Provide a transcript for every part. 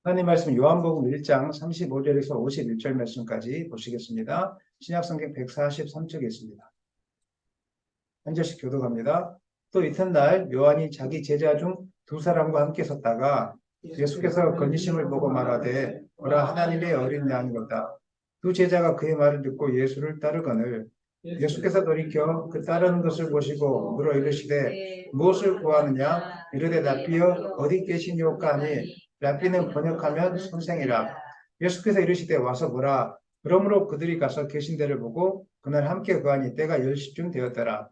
하나님 말씀 요한복음 1장 35절에서 51절 말씀까지 보시겠습니다. 신약성경 143쪽에 있습니다. 한 절씩 교독합니다. 또 이튿날 요한이 자기 제자 중 두 사람과 함께 섰다가 예수께서 건지심을 보고 말하되 보라 하나님의 어린 양이로다. 두 제자가 그의 말을 듣고 예수를 따르거늘 예수께서 돌이켜 그 따르는 것을 보시고 물어 이르시되 무엇을 구하느냐 이르되 랍비여 어디 계시니오까 하니 랍비는 번역하면 선생이라. 예수께서 이르시되 와서 보라. 그러므로 그들이 가서 계신 데를 보고 그날 함께 구하니 때가 10시쯤 되었더라.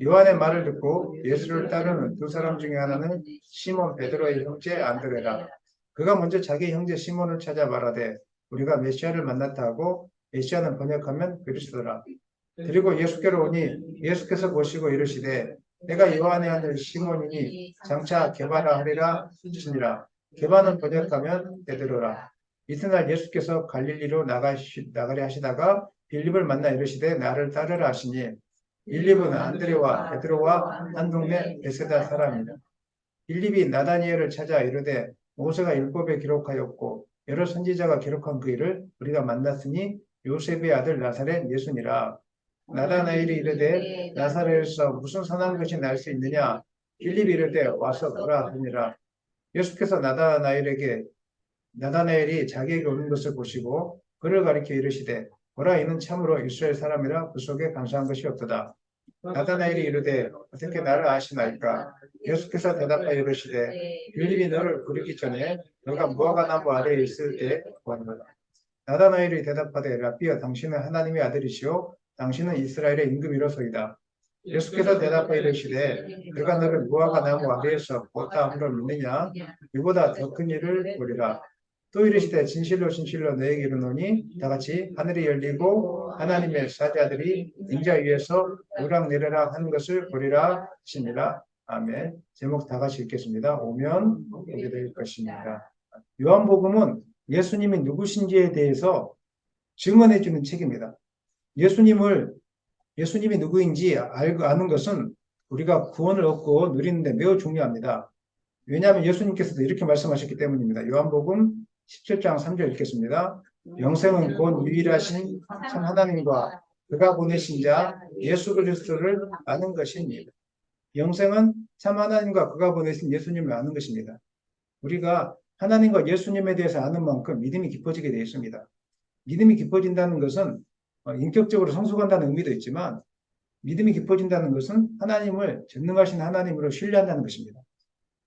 요한의 말을 듣고 예수를 따르는 두 사람 중에 하나는 시몬 베드로의 형제 안드레라. 그가 먼저 자기 형제 시몬을 찾아 말하되 우리가 메시아를 만났다 하고 메시아는 번역하면 그리스도라. 그리고 예수께로 오니 예수께서 보시고 이르시되 내가 요한의 아들 시몬이니 장차 게바라 하리라 하시니라. 게바는 번역하면 베드로라. 이튿날 예수께서 갈릴리로 나가려 하시다가 빌립을 만나 이르시되 나를 따르라 하시니 빌립은 안드레와 베드로와 한 동네 베세다 사람이다. 빌립이 나다니엘을 찾아 이르되 모세가 율법에 기록하였고 여러 선지자가 기록한 그 일을 우리가 만났으니 요셉의 아들 나사렛 예수니라. 나다나엘이 이르되 나사렛에서 무슨 선한 것이 날 수 있느냐? 빌립이 이르되 와서 보라 하니라. 예수께서 나다나엘이 자기에게 오는 것을 보시고 그를 가리켜 이르시되 보라 이는 참으로 이스라엘 사람이라 그 속에 감사한 것이 없도다. 나다나엘이 이르되 어떻게 나를 아시나이까? 예수께서 대답하여 이르시되 빌립이 너를 부르기 전에 너가 무화과 나무 아래에 있을 때 보았노라. 나다나엘이 대답하되 랍비여 당신은 하나님의 아들이시오 당신은 이스라엘의 임금이로소이다. 예수께서 대답하여 이르시되 그가 너를 무화과 나무 아래에서 보았다 함으로 믿느냐? 이보다 더 큰 일을 보리라. 또 이르시되 진실로 진실로 너에게 이르노니 다같이 하늘이 열리고 하나님의 사자들이 인자 위에서 오락내리락 하는 것을 보리라 하시니라. 아멘. 제목 다 같이 읽겠습니다. 오면 보게 될 것입니다. 요한복음은 예수님이 누구신지에 대해서 증언해 주는 책입니다. 예수님이 누구인지 아는 것은 우리가 구원을 얻고 누리는데 매우 중요합니다. 왜냐하면 예수님께서도 이렇게 말씀하셨기 때문입니다. 요한복음 17장 3절 읽겠습니다. 영생은 곧 유일하신 참 하나님과 그가 보내신 자 예수 그리스도를 아는 것입니다. 영생은 참 하나님과 그가 보내신 예수님을 아는 것입니다. 우리가 하나님과 예수님에 대해서 아는 만큼 믿음이 깊어지게 되어 있습니다. 믿음이 깊어진다는 것은 인격적으로 성숙한다는 의미도 있지만 믿음이 깊어진다는 것은 하나님을 전능하신 하나님으로 신뢰한다는 것입니다.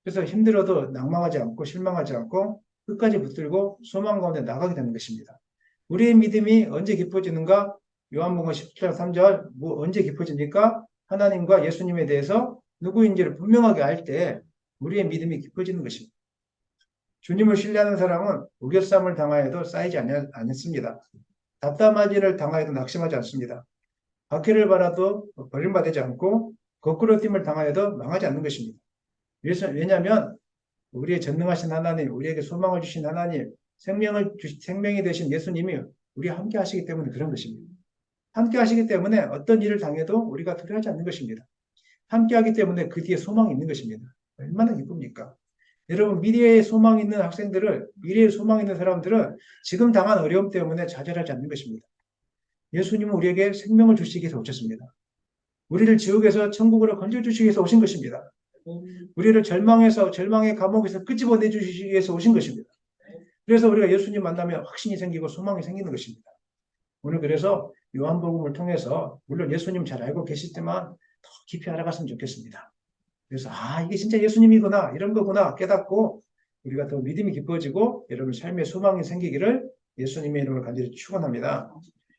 그래서 힘들어도 낭망하지 않고 실망하지 않고 끝까지 붙들고 소망 가운데 나가게 되는 것입니다. 우리의 믿음이 언제 깊어지는가? 요한복음 17장 3절 언제 깊어집니까? 하나님과 예수님에 대해서 누구인지를 분명하게 알 때 우리의 믿음이 깊어지는 것입니다. 주님을 신뢰하는 사람은 우겨쌈을 당하여도 쌓이지 않습니다. 답답한 일을 당하여도 낙심하지 않습니다. 박해를 받아도 버림받지 않고 거꾸로 됨을 당하여도 망하지 않는 것입니다. 왜냐하면 우리의 전능하신 하나님, 우리에게 소망을 주신 하나님, 생명이 되신 예수님이 우리와 함께 하시기 때문에 그런 것입니다. 함께 하시기 때문에 어떤 일을 당해도 우리가 두려워하지 않는 것입니다. 함께 하기 때문에 그 뒤에 소망이 있는 것입니다. 얼마나 기쁩니까? 여러분, 미래에 소망 있는 미래에 소망 있는 사람들은 지금 당한 어려움 때문에 좌절하지 않는 것입니다. 예수님은 우리에게 생명을 주시기 위해서 오셨습니다. 우리를 지옥에서 천국으로 건져주시기 위해서 오신 것입니다. 우리를 절망의 감옥에서 끄집어내 주시기 위해서 오신 것입니다. 그래서 우리가 예수님 만나면 확신이 생기고 소망이 생기는 것입니다. 오늘 그래서 요한복음을 통해서 물론 예수님 잘 알고 계시지만 더 깊이 알아갔으면 좋겠습니다. 그래서 이게 진짜 예수님이구나 이런 거구나 깨닫고 우리가 더 믿음이 깊어지고 여러분 삶의 소망이 생기기를 예수님의 이름으로 간절히 축원합니다.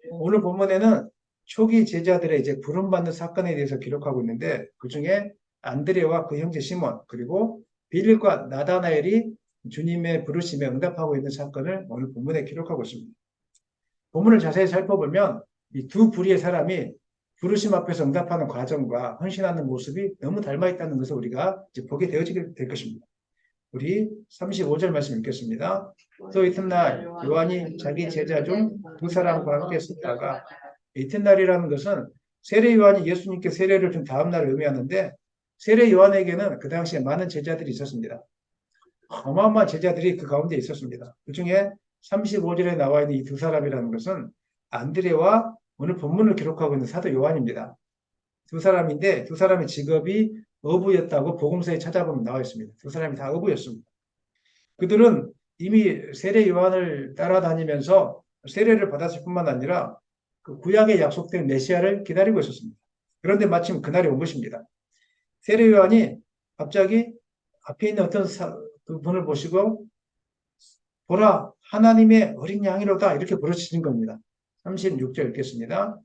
오늘 본문에는 초기 제자들의 이제 부름받는 사건에 대해서 기록하고 있는데 그 중에 안드레와 그 형제 시몬 그리고 빌립과 나다나엘이 주님의 부르심에 응답하고 있는 사건을 오늘 본문에 기록하고 있습니다. 본문을 자세히 살펴보면 이 두 부류의 사람이 부르심 앞에서 응답하는 과정과 헌신하는 모습이 너무 닮아 있다는 것을 우리가 이제 보게 되어지게 될 것입니다. 우리 35절 말씀 읽겠습니다. 또 이튿날 요한이 자기 제자 중 두 사람과 함께 섰다가 이튿날이라는 것은 세례 요한이 예수님께 세례를 준 다음 날을 의미하는데 세례 요한에게는 그 당시에 많은 제자들이 있었습니다. 어마어마한 제자들이 그 가운데 있었습니다. 그 중에 35절에 나와 있는 이 두 사람이라는 것은 안드레와 오늘 본문을 기록하고 있는 사도 요한입니다. 두 사람인데 두 사람의 직업이 어부였다고 복음서에 찾아보면 나와 있습니다. 두 사람이 다 어부였습니다. 그들은 이미 세례 요한을 따라다니면서 세례를 받았을 뿐만 아니라 그 구약에 약속된 메시아를 기다리고 있었습니다. 그런데 마침 그날이 온 것입니다. 세례 요한이 갑자기 앞에 있는 어떤 그 분을 보시고 보라 하나님의 어린 양이로다 이렇게 부르짖은 겁니다. 36절 읽겠습니다.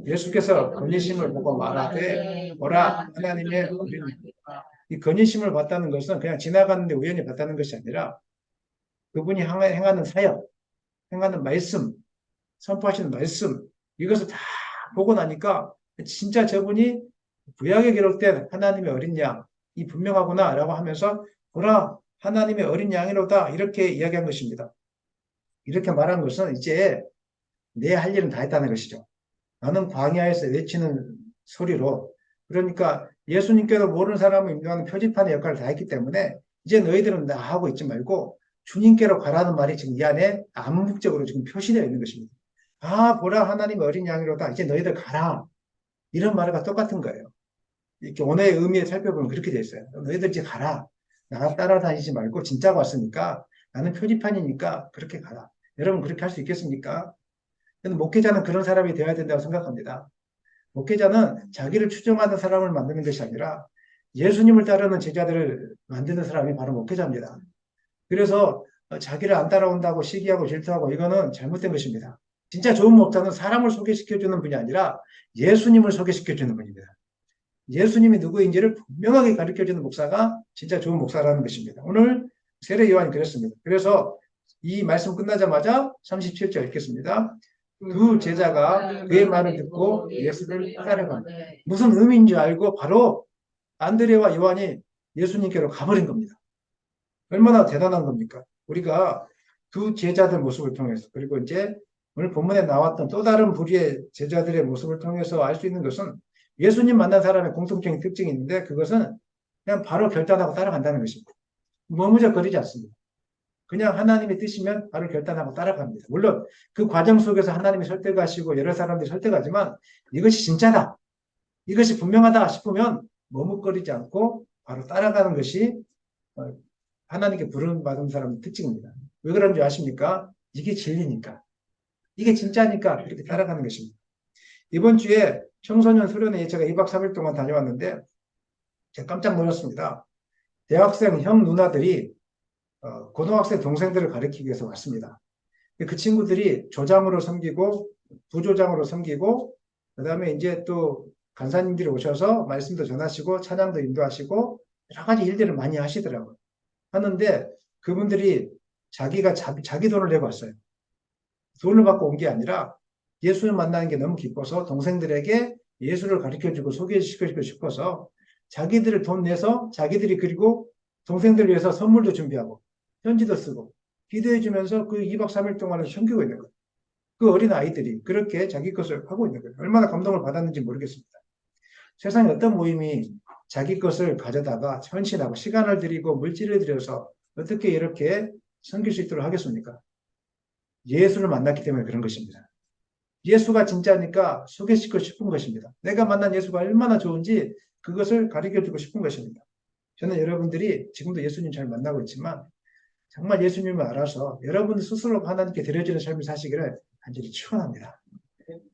예수께서 건의심을 보고 말하되 보라 하나님의 어린 양. 이 건의심을 봤다는 것은 그냥 지나가는데 우연히 봤다는 것이 아니라 그분이 행하는 사역, 행하는 말씀, 선포하시는 말씀 이것을 다 보고 나니까 진짜 저분이 구약에 기록된 하나님의 어린 양, 이 분명하구나 라고 하면서 보라 하나님의 어린 양이로다 이렇게 이야기한 것입니다. 이렇게 말한 것은 이제 내 할 일은 다 했다는 것이죠. 나는 광야에서 외치는 소리로 그러니까 예수님께도 모르는 사람을 인도하는 표지판의 역할을 다 했기 때문에 이제 너희들은 나 하고 있지 말고 주님께로 가라는 말이 지금 이 안에 암묵적으로 지금 표시되어 있는 것입니다. 아 보라 하나님의 어린 양이로다 이제 너희들 가라 이런 말과 똑같은 거예요. 이렇게 원어의 의미에 살펴보면 그렇게 되어 있어요. 너희들 이제 가라. 나 따라다니지 말고 진짜가 왔으니까 나는 표지판이니까 그렇게 가라. 여러분 그렇게 할 수 있겠습니까? 저는 목회자는 그런 사람이 되어야 된다고 생각합니다. 목회자는 자기를 추종하는 사람을 만드는 것이 아니라 예수님을 따르는 제자들을 만드는 사람이 바로 목회자입니다. 그래서 자기를 안 따라온다고 시기하고 질투하고 이거는 잘못된 것입니다. 진짜 좋은 목사는 사람을 소개시켜주는 분이 아니라 예수님을 소개시켜주는 분입니다. 예수님이 누구인지를 분명하게 가르쳐주는 목사가 진짜 좋은 목사라는 것입니다. 오늘 세례 요한이 그랬습니다. 그래서 이 말씀 끝나자마자 37절 읽겠습니다. 두 제자가 그의 말을 듣고 예수를 따라간다. 무슨 의미인지 알고 바로 안드레와 요한이 예수님께로 가버린 겁니다. 얼마나 대단한 겁니까? 우리가 두 제자들 모습을 통해서 그리고 이제 오늘 본문에 나왔던 또 다른 부류의 제자들의 모습을 통해서 알 수 있는 것은 예수님 만난 사람의 공통적인 특징이 있는데 그것은 그냥 바로 결단하고 따라간다는 것입니다. 머무적거리지 않습니다. 그냥 하나님의 뜻이면 바로 결단하고 따라갑니다. 물론 그 과정 속에서 하나님이 설득하시고 여러 사람들이 설득하지만 이것이 진짜다. 이것이 분명하다 싶으면 머뭇거리지 않고 바로 따라가는 것이 하나님께 부름받은 사람의 특징입니다. 왜 그런지 아십니까? 이게 진리니까. 이게 진짜니까 이렇게 따라가는 것입니다. 이번 주에 청소년 수련회에 제가 2박 3일 동안 다녀왔는데 제가 깜짝 놀랐습니다. 대학생 형 누나들이 고등학생 동생들을 가르치기 위해서 왔습니다. 그 친구들이 조장으로 섬기고 부조장으로 섬기고 그다음에 이제 또 간사님들이 오셔서 말씀도 전하시고 찬양도 인도하시고 여러 가지 일들을 많이 하시더라고요. 하는데 그분들이 자기가 자기 돈을 내고 왔어요. 돈을 받고 온 게 아니라 예수를 만나는 게 너무 기뻐서 동생들에게 예수를 가르쳐주고 소개시켜주고 싶어서 자기들을 돈 내서 자기들이 그리고 동생들을 위해서 선물도 준비하고 편지도 쓰고 기도해주면서 그 2박 3일 동안을 섬기고 있는 거예요. 그 어린 아이들이 그렇게 자기 것을 하고 있는 거예요. 얼마나 감동을 받았는지 모르겠습니다. 세상에 어떤 모임이 자기 것을 가져다가 헌신하고 시간을 들이고 물질을 들여서 어떻게 이렇게 섬길 수 있도록 하겠습니까? 예수를 만났기 때문에 그런 것입니다. 예수가 진짜니까 소개시키고 싶은 것입니다. 내가 만난 예수가 얼마나 좋은지 그것을 가르쳐주고 싶은 것입니다. 저는 여러분들이 지금도 예수님 잘 만나고 있지만 정말 예수님을 알아서 여러분 스스로 하나님께 드려지는 삶을 사시기를 간절히 축원합니다.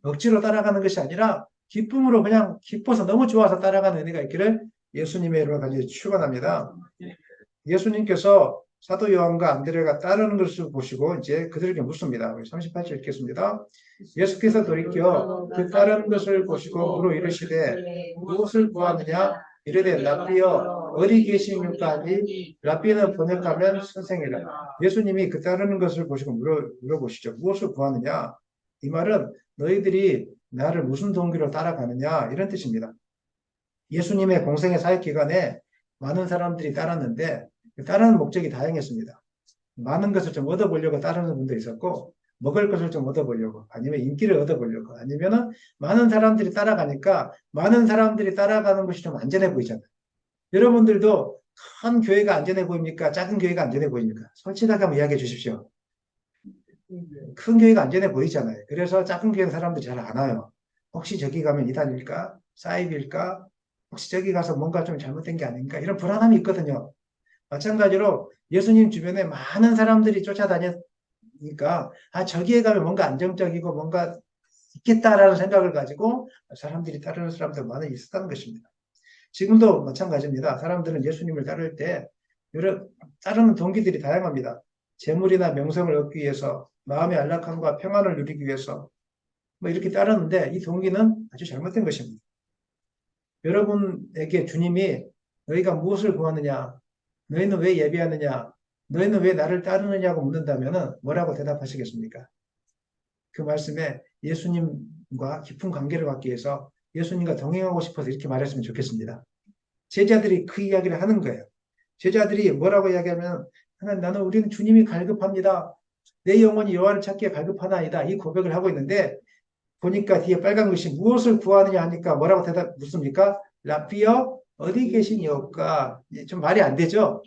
억지로 따라가는 것이 아니라 기쁨으로 그냥 기뻐서 너무 좋아서 따라가는 은혜가 있기를 예수님의 이름으로 간절히 축원합니다. 예수님께서 사도 요한과 안드레가 따르는 것을 보시고 이제 그들에게 묻습니다. 38절 읽겠습니다. 예수께서 돌이켜 그 따르는 것을 보시고 물어 이르시되 무엇을 구하느냐? 이르되 랍비여 어디 계십니까? 하니 랍비는 번역하면 선생이라. 예수님이 그 따르는 것을 보시고 물어보시죠. 무엇을 구하느냐? 이 말은 너희들이 나를 무슨 동기로 따라가느냐 이런 뜻입니다. 예수님의 공생의 사역 기간에 많은 사람들이 따랐는데 따르는 목적이 다양했습니다. 많은 것을 좀 얻어보려고 따르는 분도 있었고 먹을 것을 좀 얻어보려고 아니면 인기를 얻어보려고 아니면은 많은 사람들이 따라가니까 많은 사람들이 따라가는 것이 좀 안전해 보이잖아요. 여러분들도 큰 교회가 안전해 보입니까? 작은 교회가 안전해 보입니까? 솔직하게 한번 이야기해 주십시오. 큰 교회가 안전해 보이잖아요. 그래서 작은 교회 사람들이 잘 안 와요. 혹시 저기 가면 이단일까? 사이비일까? 혹시 저기 가서 뭔가 좀 잘못된 게 아닌가? 이런 불안함이 있거든요. 마찬가지로 예수님 주변에 많은 사람들이 쫓아다니니까 저기에 가면 뭔가 안정적이고 뭔가 있겠다라는 생각을 가지고 사람들이 따르는 사람들 많이 있었다는 것입니다. 지금도 마찬가지입니다. 사람들은 예수님을 따를 때 여러 따르는 동기들이 다양합니다. 재물이나 명성을 얻기 위해서, 마음의 안락함과 평안을 누리기 위해서 뭐 이렇게 따르는데 이 동기는 아주 잘못된 것입니다. 여러분에게 주님이 너희가 무엇을 구하느냐, 너희는 왜 예배하느냐, 너희는 왜 나를 따르느냐고 묻는다면 뭐라고 대답하시겠습니까? 그 말씀에 예수님과 깊은 관계를 갖기 위해서 예수님과 동행하고 싶어서 이렇게 말했으면 좋겠습니다. 제자들이 그 이야기를 하는 거예요. 제자들이 뭐라고 이야기하면 나는 우리는 주님이 갈급합니다. 내 영혼이 여호와를 찾기에 갈급하나이다. 이 고백을 하고 있는데 보니까 뒤에 빨간 글씨 무엇을 구하느냐 하니까 뭐라고 대답 묻습니까? 라피어 어디 계시니까 좀 말이 안 되죠.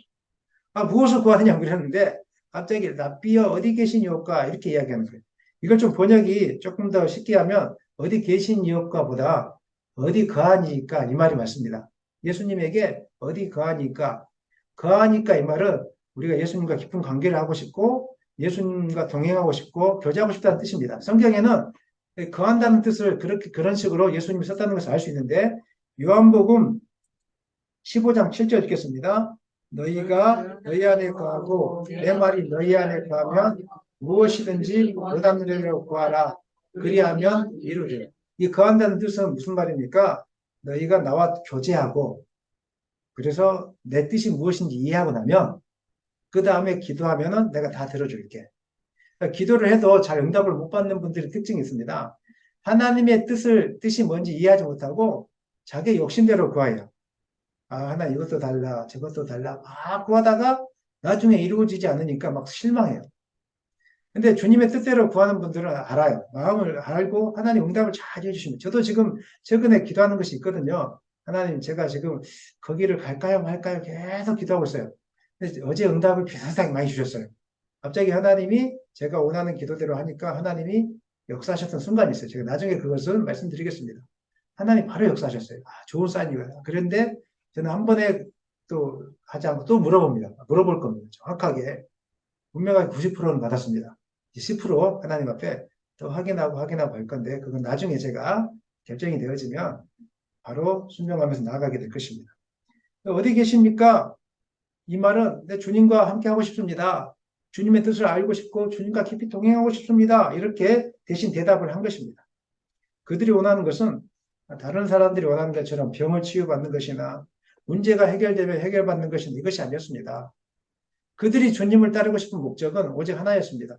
무엇을 구하느냐 그랬는데 갑자기 라피어 어디 계시니까 이렇게 이야기하는 거예요. 이걸 좀 번역이 조금 더 쉽게 하면 어디 계시니까 보다 어디 거하니까 이 말이 맞습니다. 예수님에게 어디 거하니까 거하니까 이 말은 우리가 예수님과 깊은 관계를 하고 싶고 예수님과 동행하고 싶고 교제하고 싶다는 뜻입니다. 성경에는 거한다는 뜻을 그런 식으로 예수님이 썼다는 것을 알 수 있는데 요한복음 15장 7절 읽겠습니다. 너희가 너희 안에 거하고 내 말이 너희 안에 거하면 무엇이든지 원하는 대로 구하라. 그리하면 이루리라. 이 거한다는 뜻은 무슨 말입니까? 너희가 나와 교제하고 그래서 내 뜻이 무엇인지 이해하고 나면 그 다음에 기도하면은 내가 다 들어줄게. 그러니까 기도를 해도 잘 응답을 못 받는 분들의 특징이 있습니다. 하나님의 뜻이 뭔지 이해하지 못하고 자기 욕심대로 구해요. 하나님 이것도 달라, 저것도 달라. 막 구하다가 나중에 이루어지지 않으니까 막 실망해요. 근데 주님의 뜻대로 구하는 분들은 알아요. 마음을 알고 하나님 응답을 잘 해주십니다. 저도 지금 최근에 기도하는 것이 있거든요. 하나님 제가 지금 거기를 갈까요 말까요 계속 기도하고 있어요. 근데 어제 응답을 비슷하게 많이 주셨어요. 갑자기 하나님이 제가 원하는 기도대로 하니까 하나님이 역사하셨던 순간이 있어요. 제가 나중에 그것은 말씀드리겠습니다. 하나님 바로 역사하셨어요. 좋은 사인이에요. 그런데 저는 한 번에 또 하지 않고 또 물어봅니다. 물어볼 겁니다. 정확하게. 분명하게 90%는 받았습니다. 10% 하나님 앞에 더 확인하고 할 건데 그건 나중에 제가 결정이 되어지면 바로 순종하면서 나아가게 될 것입니다. 어디 계십니까? 이 말은 내 주님과 함께 하고 싶습니다. 주님의 뜻을 알고 싶고 주님과 깊이 동행하고 싶습니다. 이렇게 대신 대답을 한 것입니다. 그들이 원하는 것은 다른 사람들이 원하는 것처럼 병을 치유받는 것이나 문제가 해결되면 해결받는 것이나 이것이 아니었습니다. 그들이 주님을 따르고 싶은 목적은 오직 하나였습니다.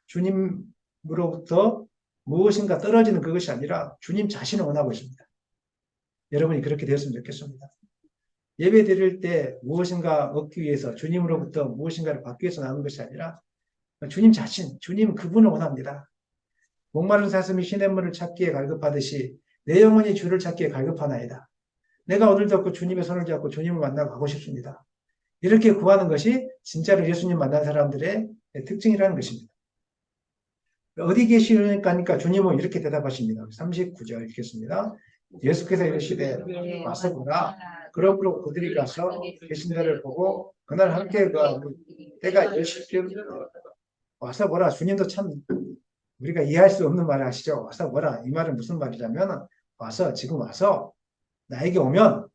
주님으로부터 무엇인가 떨어지는 그것이 아니라 주님 자신을 원하고 있습니다. 여러분이 그렇게 되었으면 좋겠습니다. 예배 드릴 때 무엇인가 얻기 위해서 주님으로부터 무엇인가를 받기 위해서 나오는 것이 아니라 주님 자신, 주님 그분을 원합니다. 목마른 사슴이 시냇물을 찾기에 갈급하듯이 내 영혼이 주를 찾기에 갈급하나이다. 내가 오늘도 그 주님의 손을 잡고 주님을 만나고 가고 싶습니다. 이렇게 구하는 것이 진짜로 예수님 만난 사람들의 특징이라는 것입니다. 어디 계시니까 주님은 이렇게 대답하십니다. 39절 읽겠습니다. 예수께서 이르시되 와서 보라. 그러므로 그들이 가서 계신 데를 보고 그날 함께 때가 이르실즉 와서 보라. 주님도 참 우리가 이해할 수 없는 말을 하시죠. 와서 보라. 이 말은 무슨 말이냐면 와서 지금 와서 나에게 오면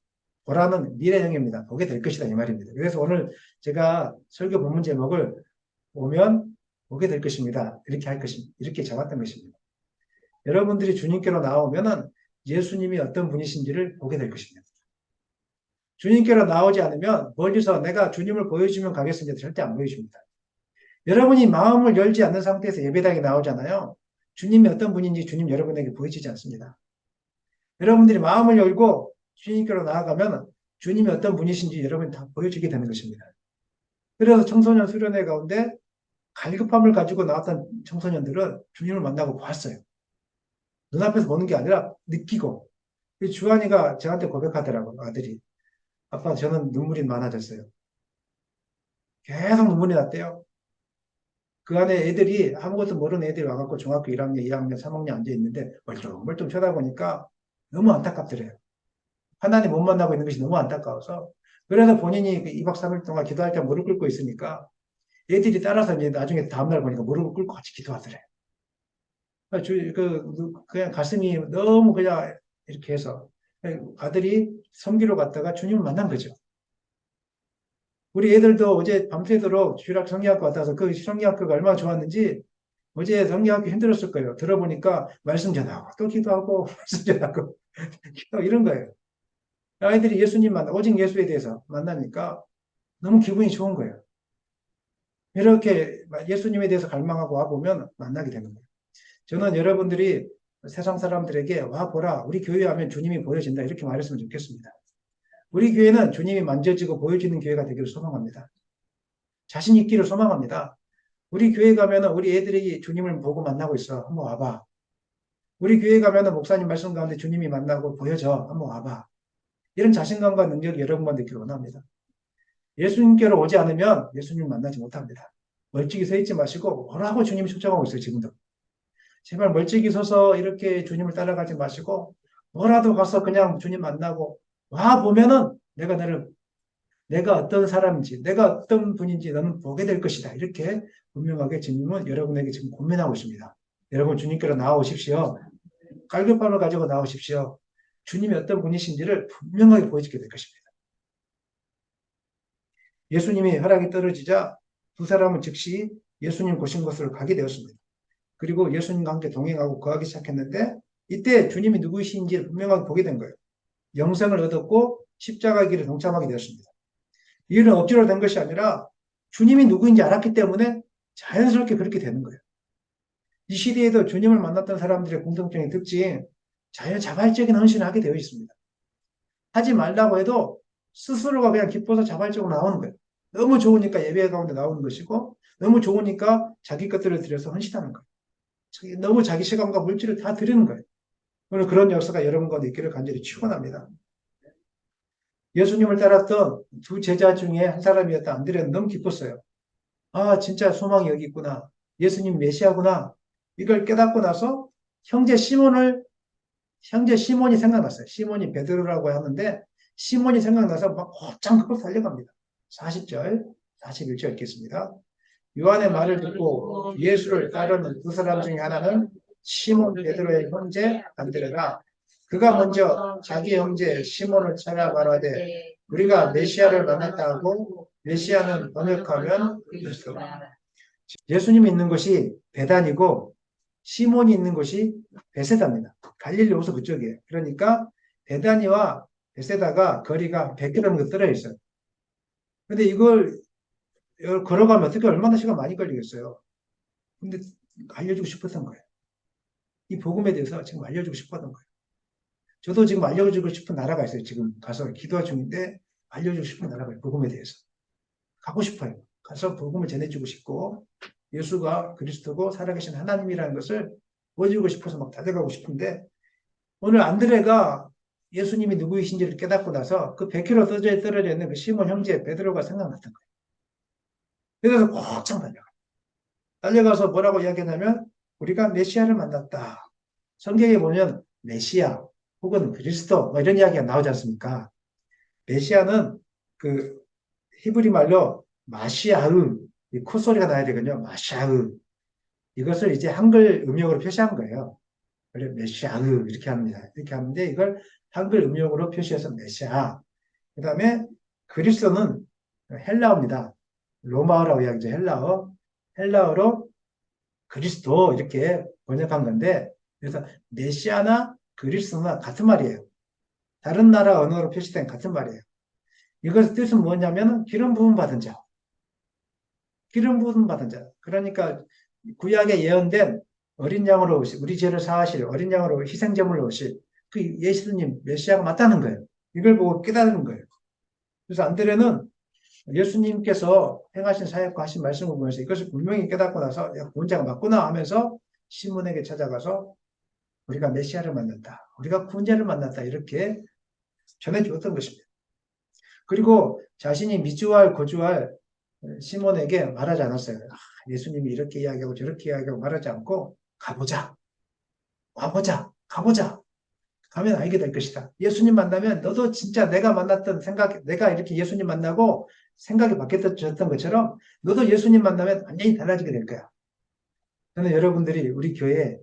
보라는 미래형입니다. 보게 될 것이다 이 말입니다. 그래서 오늘 제가 설교 본문 제목을 오면 보게 될 것입니다. 이렇게 할 것입니다. 이렇게 잡았던 것입니다. 여러분들이 주님께로 나오면은 예수님이 어떤 분이신지를 보게 될 것입니다. 주님께로 나오지 않으면 멀리서 내가 주님을 보여주면 가겠습니다. 절대 안 보여줍니다. 여러분이 마음을 열지 않는 상태에서 예배당에 나오잖아요. 주님이 어떤 분인지 주님 여러분에게 보여지지 않습니다. 여러분들이 마음을 열고 주님께로 나아가면 주님이 어떤 분이신지 여러분이 다 보여주게 되는 것입니다. 그래서 청소년 수련회 가운데 갈급함을 가지고 나왔던 청소년들은 주님을 만나고 보았어요. 눈앞에서 보는 게 아니라 느끼고. 주한이가 저한테 고백하더라고요. 아들이. 아빠, 저는 눈물이 많아졌어요. 계속 눈물이 났대요. 그 안에 애들이, 아무것도 모르는 애들이 와갖고 중학교 1학년, 2학년, 3학년 앉아 있는데 멀뚱멀뚱 쳐다보니까 너무 안타깝더래요. 하나님 못 만나고 있는 것이 너무 안타까워서. 그래서 본인이 2박 3일 동안 기도할 때 무릎 꿇고 있으니까 애들이 따라서 이제 나중에 다음날 보니까 무릎을 꿇고 같이 기도하더래요. 그냥 가슴이 너무 그냥 이렇게 해서 아들이 섬기러 갔다가 주님을 만난 거죠. 우리 애들도 어제 밤새도록 주일학 성경학교 왔다 서 그 성경학교가 얼마나 좋았는지 어제 성경학교 힘들었을 거예요. 들어보니까 말씀 전하고 또 기도하고 말씀 전하고 이런 거예요. 아이들이 예수님 오직 예수에 대해서 만나니까 너무 기분이 좋은 거예요. 이렇게 예수님에 대해서 갈망하고 와보면 만나게 되는 거예요. 저는 여러분들이 세상 사람들에게 와 보라 우리 교회 하면 주님이 보여진다 이렇게 말했으면 좋겠습니다. 우리 교회는 주님이 만져지고 보여지는 교회가 되기를 소망합니다. 자신 있기를 소망합니다. 우리 교회 가면은 우리 애들이 주님을 보고 만나고 있어. 한번 와봐. 우리 교회 가면은 목사님 말씀 가운데 주님이 만나고 보여져. 한번 와봐. 이런 자신감과 능력이 여러분만 되기를 원합니다. 예수님께로 오지 않으면 예수님 만나지 못합니다. 멀찍이 서 있지 마시고 뭐라고 주님이 초청하고 있어요. 지금도. 제발 멀찍이 서서 이렇게 주님을 따라가지 마시고 뭐라도 가서 그냥 주님 만나고 와 보면은 내가 어떤 사람인지 내가 어떤 분인지 너는 보게 될 것이다. 이렇게 분명하게 주님은 여러분에게 지금 고민하고 있습니다. 여러분 주님께로 나오십시오. 깔개판을 가지고 나오십시오. 주님이 어떤 분이신지를 분명하게 보여주게 될 것입니다. 예수님이 혈압이 떨어지자 두 사람은 즉시 예수님 보신 곳으로 가게 되었습니다. 그리고 예수님과 함께 동행하고 거하기 시작했는데 이때 주님이 누구이신지를 분명하게 보게 된 거예요. 영생을 얻었고 십자가의 길에 동참하게 되었습니다. 이 일은 억지로 된 것이 아니라 주님이 누구인지 알았기 때문에 자연스럽게 그렇게 되는 거예요. 이 시대에도 주님을 만났던 사람들의 공통적인 특징, 자발적인 헌신을 하게 되어 있습니다. 하지 말라고 해도 스스로가 그냥 기뻐서 자발적으로 나오는 거예요. 너무 좋으니까 예배 가운데 나오는 것이고 너무 좋으니까 자기 것들을 들여서 헌신하는 거예요. 너무 자기 시간과 물질을 다 드리는 거예요. 오늘 그런 역사가 여러분 가운데 있기를 간절히 축원합니다. 예수님을 따랐던 두 제자 중에 한 사람이었던 안드레는 너무 기뻤어요. 아, 진짜 소망이 여기 있구나. 예수님 메시아구나. 이걸 깨닫고 나서 형제 시몬이 생각났어요. 시몬이 베드로라고 하는데 시몬이 생각나서 막 곧장 그걸 달려갑니다. 40절, 41절 읽겠습니다. 요한의 말을 듣고 예수를 따르는 두 사람 중에 하나는 시몬 베드로의 형제 안드레라. 그가 먼저 자기 형제 시몬을 찾아 말하되 우리가 메시아를 만났다 하고 메시아는 번역하면 그리스도. 예수님이 있는 곳이 베단이고 시몬이 있는 곳이 베세다입니다. 갈릴리 호수 그쪽이에요. 그러니까 베다니와 베세다가 거리가 100km 떨어져 있어요. 근데 이걸 걸어가면 어떻게 얼마나 시간 많이 걸리겠어요. 근데 알려주고 싶었던 거예요. 이 복음에 대해서 지금 알려주고 싶었던 거예요. 저도 지금 알려주고 싶은 나라가 있어요. 지금 가서 기도 중인데 알려주고 싶은 나라가 있어요. 복음에 대해서. 가고 싶어요. 가서 복음을 전해주고 싶고 예수가 그리스도고 살아계신 하나님이라는 것을 보여주고 싶어서 막 달려가고 싶은데 오늘 안드레가 예수님이 누구이신지를 깨닫고 나서 그 100km 떨어져 있는 그 시몬 형제 베드로가 생각났던 거예요. 그래서 꼭장 달려가서 뭐라고 이야기하냐면 우리가 메시아를 만났다. 성경에 보면 메시아 혹은 그리스도 뭐 이런 이야기가 나오지 않습니까? 메시아는 그 히브리 말로 마시아흐 이 콧소리가 나야 되거든요. 마시아흐 이것을 이제 한글 음역으로 표시한 거예요. 그래 메시아흐 이렇게 합니다. 이렇게 하는데 이걸 한글 음역으로 표시해서 메시아. 그 다음에 그리스도는 헬라어입니다. 로마어라고 이야기죠. 헬라어로 그리스도 이렇게 번역한 건데 그래서 메시아나 그리스도나 같은 말이에요. 다른 나라 언어로 표시된 같은 말이에요. 이것의 뜻은 뭐냐면 기름 부음 받은 자. 기름 부음 받은 자. 그러니까 구약에 예언된 어린 양으로 오실 우리 죄를 사하실 어린 양으로 희생제물로 오실 그 예수님 메시아가 맞다는 거예요. 이걸 보고 깨달은 거예요. 그래서 안드레는 예수님께서 행하신 사역과 하신 말씀을 보면서 이것을 분명히 깨닫고 나서 야, 구원자가 맞구나 하면서 시몬에게 찾아가서 우리가 메시아를 만났다. 우리가 구원자를 만났다. 이렇게 전해주었던 것입니다. 그리고 자신이 미주알, 거주할 시몬에게 말하지 않았어요. 예수님이 이렇게 이야기하고 저렇게 이야기하고 말하지 않고 가보자, 와보자, 가보자. 가면 알게 될 것이다. 예수님 만나면 너도 진짜 내가 만났던 생각, 내가 이렇게 예수님 만나고 생각이 바뀌어졌던 것처럼 너도 예수님 만나면 완전히 달라지게 될 거야. 저는 여러분들이 우리 교회에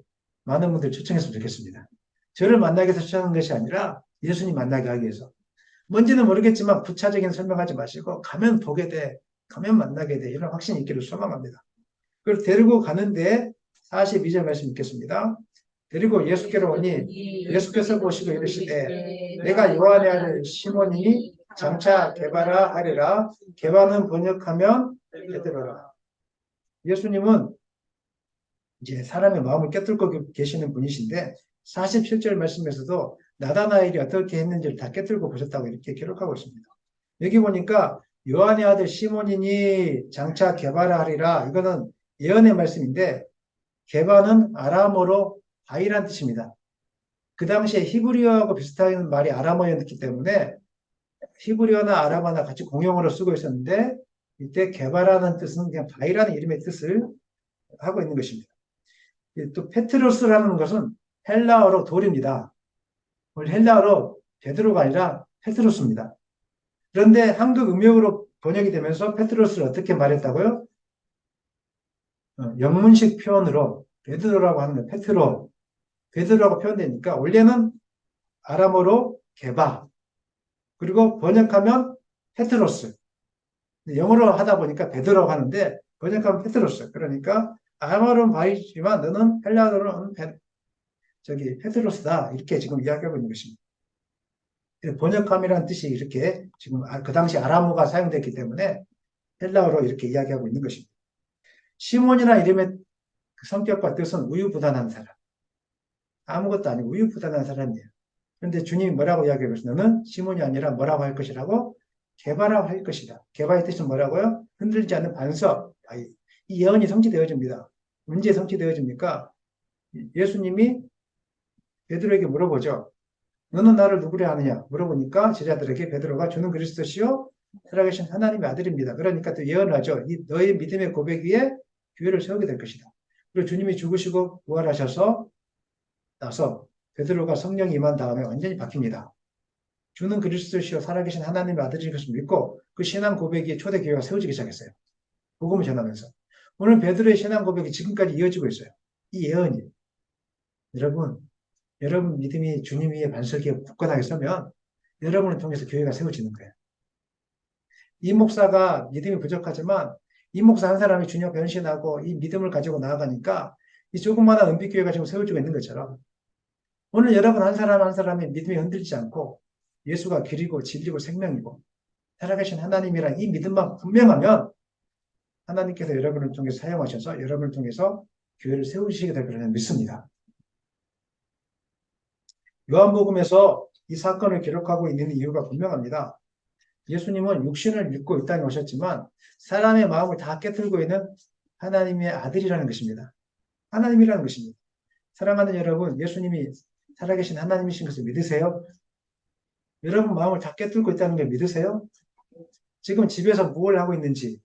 많은 분들 초청했으면 좋겠습니다. 저를 만나기 위해서 초청한 것이 아니라 예수님 만나게 하기 위해서. 뭔지는 모르겠지만 부차적인 설명하지 마시고 가면 보게 돼, 가면 만나게 돼 이런 확신이 있기를 소망합니다. 그걸 데리고 가는데 42절 말씀 읽겠습니다. 데리고 예수께로 오니 예수께서 보시고 이르시되 내가 요한의 아들 시몬이니 장차 게바라 하리라. 게바는 번역하면 베드로라. 예수님은 이제 사람의 마음을 깨뚫고 계시는 분이신데 47절 말씀에서도 나다나엘이 어떻게 했는지를 다 깨뚫고 보셨다고 이렇게 기록하고 있습니다. 여기 보니까 요한의 아들 시몬이니 장차 게바라 하리라. 이거는 예언의 말씀인데 게바는 아람어로 바위란 뜻입니다. 그 당시에 히브리어하고 비슷한 말이 아람어였기 때문에 히브리어나 아람어나 같이 공용어로 쓰고 있었는데 이때 게바라는 뜻은 그냥 바위라는 이름의 뜻을 하고 있는 것입니다. 또 페트로스라는 것은 헬라어로 돌입니다. 헬라어로 베드로가 아니라 페트로스입니다. 그런데 한국 음역으로 번역이 되면서 페트로스를 어떻게 말했다고요? 영문식 표현으로 베드로라고 하는 페트로, 베드로라고 표현되니까 원래는 아람어로 게바, 그리고 번역하면 페트로스. 영어로 하다 보니까 베드로라고 하는데 번역하면 페트로스. 그러니까 아람어로는 바이지만 너는 헬라어로는 페트로스다. 이렇게 지금 이야기하고 있는 것입니다. 번역함이라는 뜻이 이렇게 지금 그 당시 아람어가 사용됐기 때문에 헬라어로 이렇게 이야기하고 있는 것입니다. 시몬이나 이름의 성격과 뜻은 우유부단한 사람. 아무것도 아니고 우유부단한 사람이에요. 그런데 주님이 뭐라고 이야기하고 있어요? 너는 시몬이 아니라 뭐라고 할 것이라고? 게바라고 할 것이다. 게바의 뜻은 뭐라고요? 흔들지 않는 반석. 이 예언이 성취되어집니다. 언제 성취되어집니까? 예수님이 베드로에게 물어보죠. 너는 나를 누구려 하느냐? 물어보니까 제자들에게 베드로가 주는 그리스도시요 살아계신 하나님의 아들입니다. 그러니까 또 예언을 하죠. 너의 믿음의 고백 위에 교회를 세우게 될 것이다. 그리고 주님이 죽으시고 부활하셔서 나서 베드로가 성령이 임한 다음에 완전히 바뀝니다. 주는 그리스도시요 살아계신 하나님의 아들인 것을 믿고 그 신앙 고백이 초대교회가 세워지기 시작했어요. 복음을 전하면서. 오늘 베드로의 신앙 고백이 지금까지 이어지고 있어요. 이 예언이. 여러분 믿음이 주님 위에 반석 위에 굳건하게 서면 여러분을 통해서 교회가 세워지는 거예요. 이 목사가 믿음이 부족하지만 이 목사 한 사람이 주님 변신하고 이 믿음을 가지고 나아가니까 이 조그마한 은빛교회가 지금 세워지고 있는 것처럼 오늘 여러분 한 사람 한 사람의 믿음이 흔들리지 않고 예수가 길이고 진리고 생명이고 살아계신 하나님이란 이 믿음만 분명하면 하나님께서 여러분을 통해서 사용하셔서 여러분을 통해서 교회를 세우시게 될 거라는 믿습니다. 요한복음에서 이 사건을 기록하고 있는 이유가 분명합니다. 예수님은 육신을 입고 이 땅에 오셨지만 사람의 마음을 다 깨뜨리고 있는 하나님의 아들이라는 것입니다. 하나님이라는 것입니다. 사랑하는 여러분, 예수님이 살아계신 하나님이신 것을 믿으세요? 여러분 마음을 다 깨뜨리고 있다는 걸 믿으세요? 지금 집에서 무엇을 하고 있는지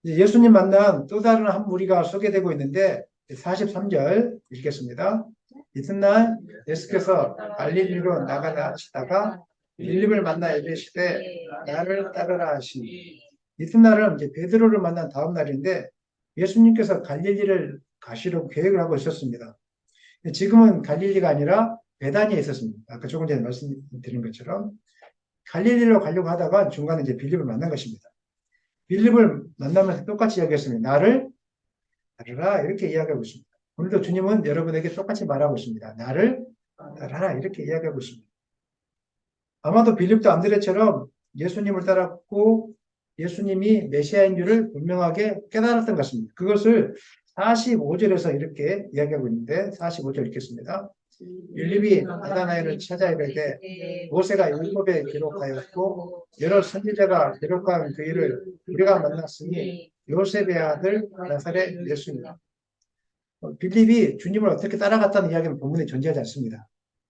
예수님 만난 또 다른 한 무리가 소개되고 있는데 43절 읽겠습니다. 이튿날 예수께서 갈릴리로 나가다 하시다가 빌립을 만나 이르시되 나를 따르라 하시니 이튿날은 이제 베드로를 만난 다음 날인데 예수님께서 갈릴리를 가시려고 계획을 하고 있었습니다. 지금은 갈릴리가 아니라 베다니에 있었습니다. 아까 조금 전에 말씀드린 것처럼 갈릴리로 가려고 하다가 중간에 이제 빌립을 만난 것입니다. 빌립을 만나면서 똑같이 이야기했습니다. 나를 따르라 이렇게 이야기하고 있습니다. 오늘도 주님은 여러분에게 똑같이 말하고 있습니다. 나를 따르라 이렇게 이야기하고 있습니다. 아마도 빌립도 안드레처럼 예수님을 따랐고 예수님이 메시아인 줄을 분명하게 깨달았던 것 같습니다. 그것을 45절에서 이렇게 이야기하고 있는데 45절 읽겠습니다. 빌립이 나다나엘을 찾아 이르되 모세가 율법에 기록하였고 여러 선지자가 기록한 그 일을 우리가 만났으니 요셉의 아들 나사렛 예수입니다. 빌립이 주님을 어떻게 따라갔다는 이야기는 본문에 존재하지 않습니다.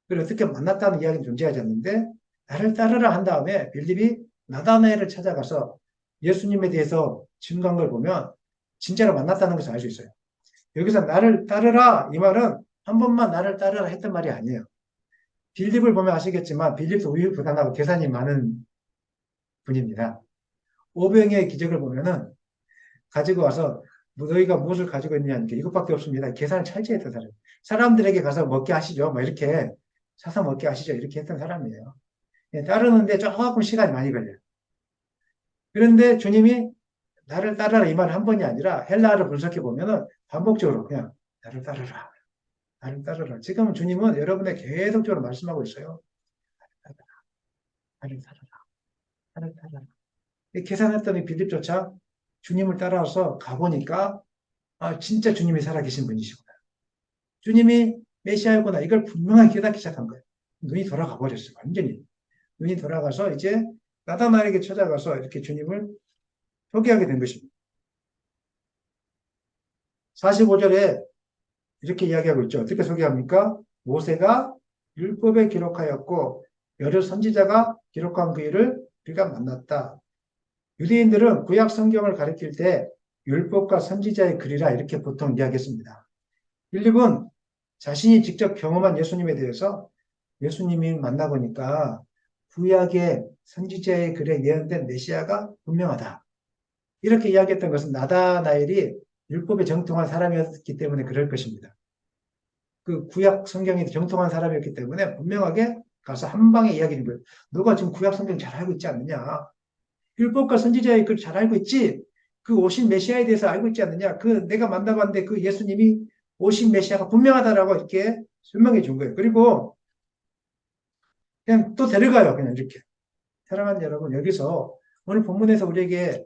그리고 어떻게 만났다는 이야기는 존재하지 않는데 나를 따르라 한 다음에 빌립이 나다나엘을 찾아가서 예수님에 대해서 증거한 걸 보면 진짜로 만났다는 것을 알 수 있어요. 여기서 나를 따르라 이 말은 한 번만 나를 따르라 했던 말이 아니에요. 빌립을 보면 아시겠지만 빌립도 우유부단하고 계산이 많은 분입니다. 오병이의 기적을 보면은 가지고 와서 너희가 무엇을 가지고 있느냐 이것밖에 없습니다. 계산을 철저했던 사람. 사람들에게 가서 먹게 하시죠. 뭐 이렇게 사서 먹게 하시죠. 이렇게 했던 사람이에요. 따르는데 조금 시간이 많이 걸려요. 그런데 주님이 나를 따르라 이 말은 한 번이 아니라 헬라어를 분석해 보면은 반복적으로 그냥 나를 따르라. 나를 따르라. 지금 주님은 여러분에게 계속적으로 말씀하고 있어요. 나를 따르라. 나를 따르라. 계산했더니 빌립조차 주님을 따라와서 가보니까 진짜 주님이 살아계신 분이시구나. 주님이 메시아이구나. 이걸 분명하게 깨닫기 시작한 거예요. 눈이 돌아가 버렸어요. 완전히. 눈이 돌아가서 이제 나다나엘에게 찾아가서 이렇게 주님을 소개하게 된 것입니다. 45절에 이렇게 이야기하고 있죠. 어떻게 소개합니까? 모세가 율법에 기록하였고 여러 선지자가 기록한 그 일을 우리가 만났다. 유대인들은 구약 성경을 가리킬 때 율법과 선지자의 글이라 이렇게 보통 이야기했습니다. 빌립은 자신이 직접 경험한 예수님에 대해서 예수님이 만나보니까 구약의 선지자의 글에 예언된 메시아가 분명하다. 이렇게 이야기했던 것은 나다나엘이 율법에 정통한 사람이었기 때문에 그럴 것입니다. 그 구약 성경이 정통한 사람이었기 때문에 분명하게 가서 한 방에 이야기하는 거예요. 너가 지금 구약 성경 잘 알고 있지 않느냐? 율법과 선지자의 글 잘 알고 있지? 그 오신 메시아에 대해서 알고 있지 않느냐? 그 내가 만나봤는데 그 예수님이 오신 메시아가 분명하다라고 이렇게 설명해 준 거예요. 그리고 그냥 또 데려가요. 그냥 이렇게. 사랑하는 여러분, 여기서 오늘 본문에서 우리에게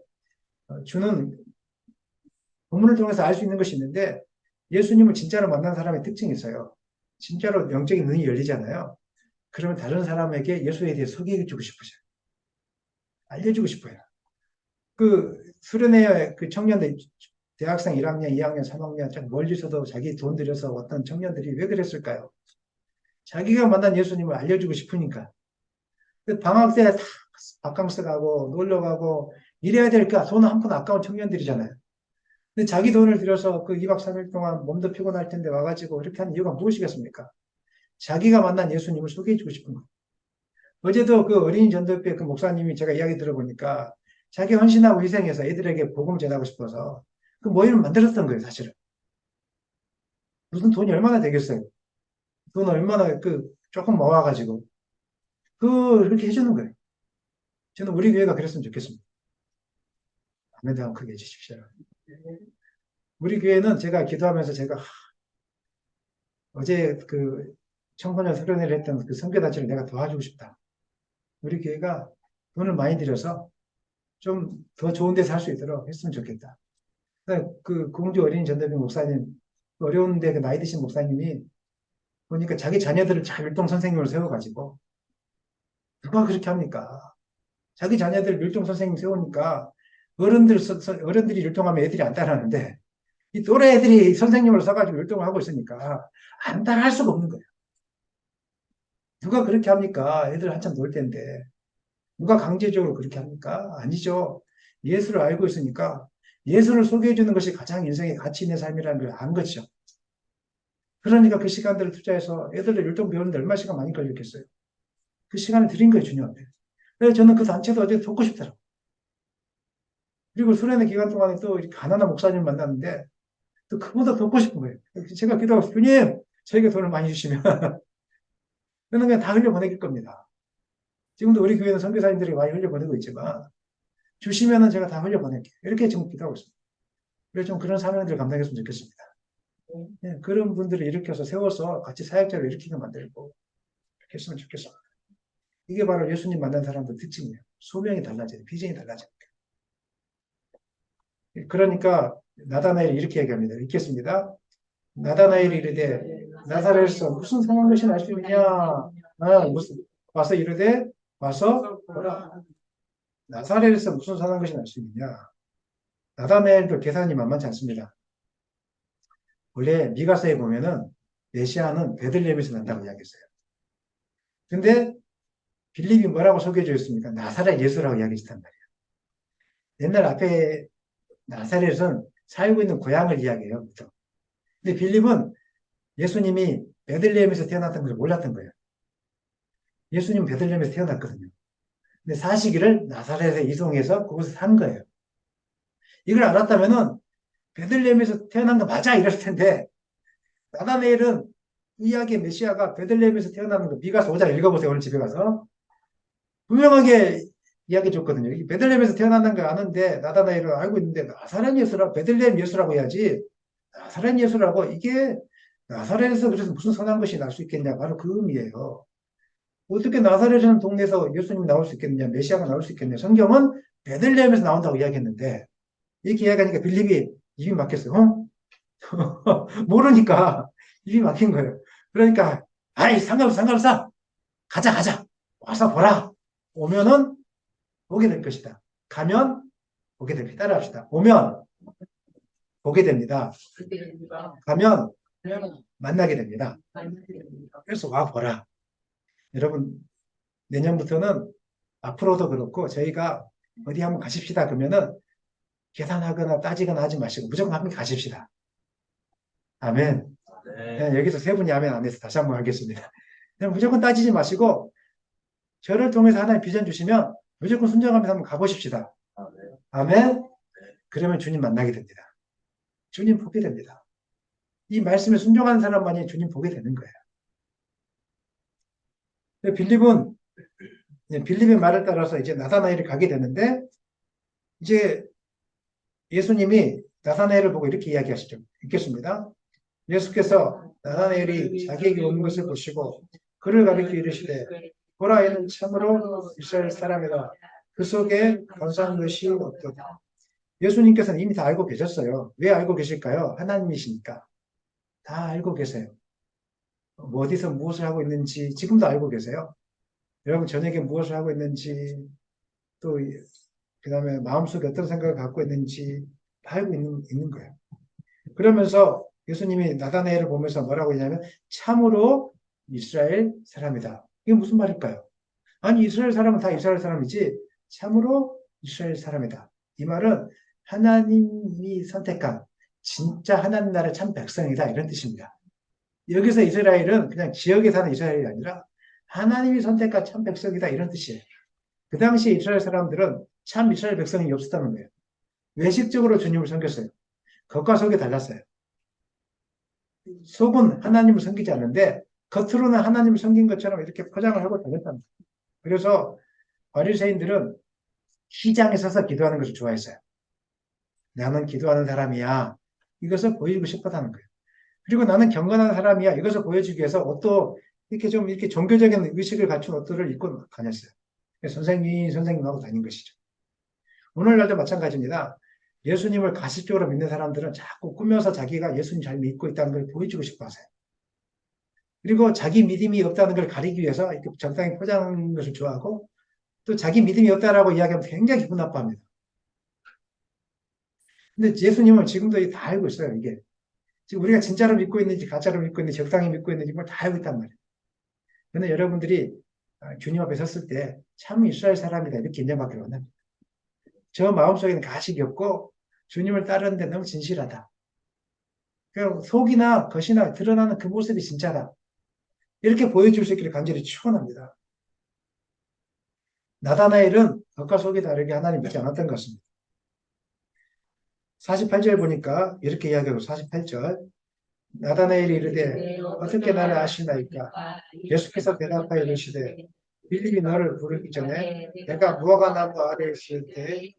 주는 본문을 통해서 알 수 있는 것이 있는데 예수님을 진짜로 만난 사람의 특징이 있어요. 진짜로 영적인 눈이 열리잖아요. 그러면 다른 사람에게 예수에 대해 소개해주고 싶으셔요. 알려주고 싶어요. 그 수련회 그 청년들 대학생 1학년, 2학년, 3학년 좀 멀리서도 자기 돈 들여서 어떤 청년들이 왜 그랬을까요? 자기가 만난 예수님을 알려주고 싶으니까. 방학 때 다 바캉스 가고 놀러 가고 이래야 될까? 돈 한 푼 아까운 청년들이잖아요. 근데 자기 돈을 들여서 그 2박 3일 동안 몸도 피곤할 텐데 와가지고 이렇게 하는 이유가 무엇이겠습니까? 자기가 만난 예수님을 소개해주고 싶은 거예요. 어제도 그 어린이 전도회 그 목사님이 제가 이야기 들어보니까 자기 헌신하고 희생해서 애들에게 복음 전하고 싶어서 그 모임을 만들었던 거예요, 사실은. 무슨 돈이 얼마나 되겠어요? 돈 얼마나 조금 모아가지고. 그렇게 해주는 거예요. 저는 우리 교회가 그랬으면 좋겠습니다. 아멘 한번 크게 해주십시오. 우리 교회는 제가 기도하면서 제가 어제 그 청소년 수련회를 했던 그 선교단체를 내가 도와주고 싶다. 우리 교회가 돈을 많이 들여서 좀 더 좋은 데서 할 수 있도록 했으면 좋겠다. 그 공주 어린이 전도회 목사님, 어려운데 그 나이 드신 목사님이 보니까 자기 자녀들을 잘 율동 선생님으로 세워가지고 누가 그렇게 합니까? 자기 자녀들 율동 선생님 세우니까 어른들이 율동하면 애들이 안 따라하는데 이 또래 애들이 선생님으로 써가지고 율동을 하고 있으니까 안 따라할 수가 없는 거예요. 누가 그렇게 합니까? 애들 한참 놀 텐데. 누가 강제적으로 그렇게 합니까? 아니죠. 예수를 알고 있으니까 예수를 소개해 주는 것이 가장 인생의 가치 있는 삶이라는 걸 안 거죠. 그러니까 그 시간들을 투자해서 애들을 율동 배우는데 얼마 시간 많이 걸렸겠어요. 그 시간을 드린 거예요, 주님한테. 그래서 저는 그 단체도 어제 돕고 싶더라고요. 그리고 수련회 기간 동안에 또 이렇게 가난한 목사님 만났는데 또 그보다 돕고 싶은 거예요. 제가 기도하고 주님, 저에게 돈을 많이 주시면 저는 그냥 다 흘려보낼 겁니다. 지금도 우리 교회는 선교사님들이 많이 흘려보내고 있지만 주시면은 제가 다 흘려보낼게요. 이렇게 지금 기도하고 있습니다. 그래서 좀 그런 사명들을 감당했으면 좋겠습니다. 네, 그런 분들을 일으켜서 세워서 같이 사역자를 일으키게 만들고 이렇게 했으면 좋겠습니다. 이게 바로 예수님 만난 사람들 특징이에요. 소명이 달라져요. 비전이 달라져요. 그러니까 나다나엘이 이렇게 얘기합니다. 읽겠습니다. 나다나엘이 이르되 나사렛에서 무슨 상한 것이 날 수 있느냐? 무슨 와서 이르되 와서 보라. 나사렛에서 무슨 상한 것이 날 수 있느냐? 나다나엘도 계산이 만만치 않습니다. 원래 미가서에 보면은 메시아는 베들레헴에서 난다고 이야기했어요. 근데 빌립이 뭐라고 소개해 주었습니까? 나사렛 예수라고 이야기했단 말이에요. 옛날 앞에 나사렛은 살고 있는 고향을 이야기해요. 그렇죠? 근데 빌립은 예수님이 베들레헴에서 태어났다는 걸 몰랐던 거예요. 예수님은 베들레헴에서 태어났거든요. 근데 사시기를 나사렛에 이송해서 그곳에 산 거예요. 이걸 알았다면은 베들레헴에서 태어난 거 맞아 이랬을 텐데 나다나엘은 이야기의 메시아가 베들레헴에서 태어나는 거 미가서 5장 읽어보세요. 오늘 집에 가서 분명하게 이야기해 줬거든요. 베들레헴에서 태어난다는 거 아는데 나다나엘은 알고 있는데 나사렛 예수라 베들레헴 예수라고 해야지 나사렛 예수라고 이게 나사렛에서 그래서 무슨 선한 것이 날 수 있겠냐 바로 그 의미예요. 어떻게 나사렛이라는 동네에서 예수님이 나올 수 있겠느냐 메시아가 나올 수 있겠느냐 성경은 베들레헴에서 나온다고 이야기했는데 이렇게 이야기하니까 빌립이 입이 막혔어요. 어? 모르니까 입이 막힌 거예요. 그러니까 아이 상관없어 가자 와서 보라 오면은 보게 될 것이다. 가면 보게 됩니다. 따라합시다. 오면 보게 됩니다. 가면 만나게 됩니다. 그래서 와 보라. 여러분 내년부터는 앞으로도 그렇고 저희가 어디 한번 가십시다 그러면은 계산하거나 따지거나 하지 마시고 무조건 한번 가십시다. 아멘. 네. 여기서 세 분이 아멘 안 해서 다시 한번 하겠습니다. 무조건 따지지 마시고 저를 통해서 하나님 비전 주시면 무조건 순종하면서 한번 가보십시다. 아멘. 그러면 주님 만나게 됩니다. 주님 보게 됩니다. 이 말씀에 순종하는 사람만이 주님 보게 되는 거예요. 빌립은 빌립의 말을 따라서 이제 나사나엘을 가게 되는데 이제 예수님이 나사나엘을 보고 이렇게 이야기하시죠. 읽겠습니다. 예수께서 나사나엘이 자기에게 오는 것을 보시고 그를 가리켜 이르시되 보라 이는 참으로 이스라엘 사람이다. 그 속에 감사한 것이 없도다. 예수님께서는 이미 다 알고 계셨어요. 왜 알고 계실까요? 하나님이시니까. 다 알고 계세요. 뭐 어디서 무엇을 하고 있는지 지금도 알고 계세요. 여러분 저녁에 무엇을 하고 있는지 또 그 다음에 마음속에 어떤 생각을 갖고 있는지 다 알고 있는 거예요. 그러면서 예수님이 나다나엘을 보면서 뭐라고 했냐면 참으로 이스라엘 사람이다. 이게 무슨 말일까요? 아니 이스라엘 사람은 다 이스라엘 사람이지 참으로 이스라엘 사람이다. 이 말은 하나님이 선택한 진짜 하나님 나라의 참 백성이다 이런 뜻입니다. 여기서 이스라엘은 그냥 지역에 사는 이스라엘이 아니라 하나님이 선택한 참 백성이다 이런 뜻이에요. 그 당시에 이스라엘 사람들은 참 이스라엘 백성이 없었다는 거예요. 외식적으로 주님을 섬겼어요. 겉과 속이 달랐어요. 속은 하나님을 섬기지 않는데 겉으로는 하나님을 섬긴 것처럼 이렇게 포장을 하고 다녔답니다. 그래서 바리새인들은 시장에 서서 기도하는 것을 좋아했어요. 나는 기도하는 사람이야. 이것을 보여주고 싶었다는 거예요. 그리고 나는 경건한 사람이야. 이것을 보여주기 위해서 옷도 이렇게 좀 이렇게 종교적인 의식을 갖춘 옷들을 입고 다녔어요. 선생님하고 다닌 것이죠. 오늘날도 마찬가지입니다. 예수님을 가식적으로 믿는 사람들은 자꾸 꾸며서 자기가 예수님 잘 믿고 있다는 걸 보여주고 싶어 하세요. 그리고 자기 믿음이 없다는 걸 가리기 위해서 이렇게 적당히 포장하는 것을 좋아하고 또 자기 믿음이 없다라고 이야기하면 굉장히 기분 나빠합니다. 근데 예수님은 지금도 다 알고 있어요, 이게. 지금 우리가 진짜로 믿고 있는지 가짜로 믿고 있는지 적당히 믿고 있는지 뭘 다 알고 있단 말이에요. 그런데 여러분들이 주님 앞에 섰을 때 참 이스라엘 사람이다 이렇게 인정받기를 원합니다. 저 마음속에는 가식이 없고 주님을 따르는데 너무 진실하다. 속이나 겉이나 드러나는 그 모습이 진짜다. 이렇게 보여줄 수 있기를 간절히 축원합니다. 나다나엘은 겉과 속이 다르게 하나님 믿지 않았던 것입니다. 48절 보니까 이렇게 이야기하고 48절 나다나엘이 이르되 어떻게 나를 아시나이까 예수께서 대답하여 이르시되 빌립이 너를 부르기 전에 내가 무화과 나무 아래에 있을 때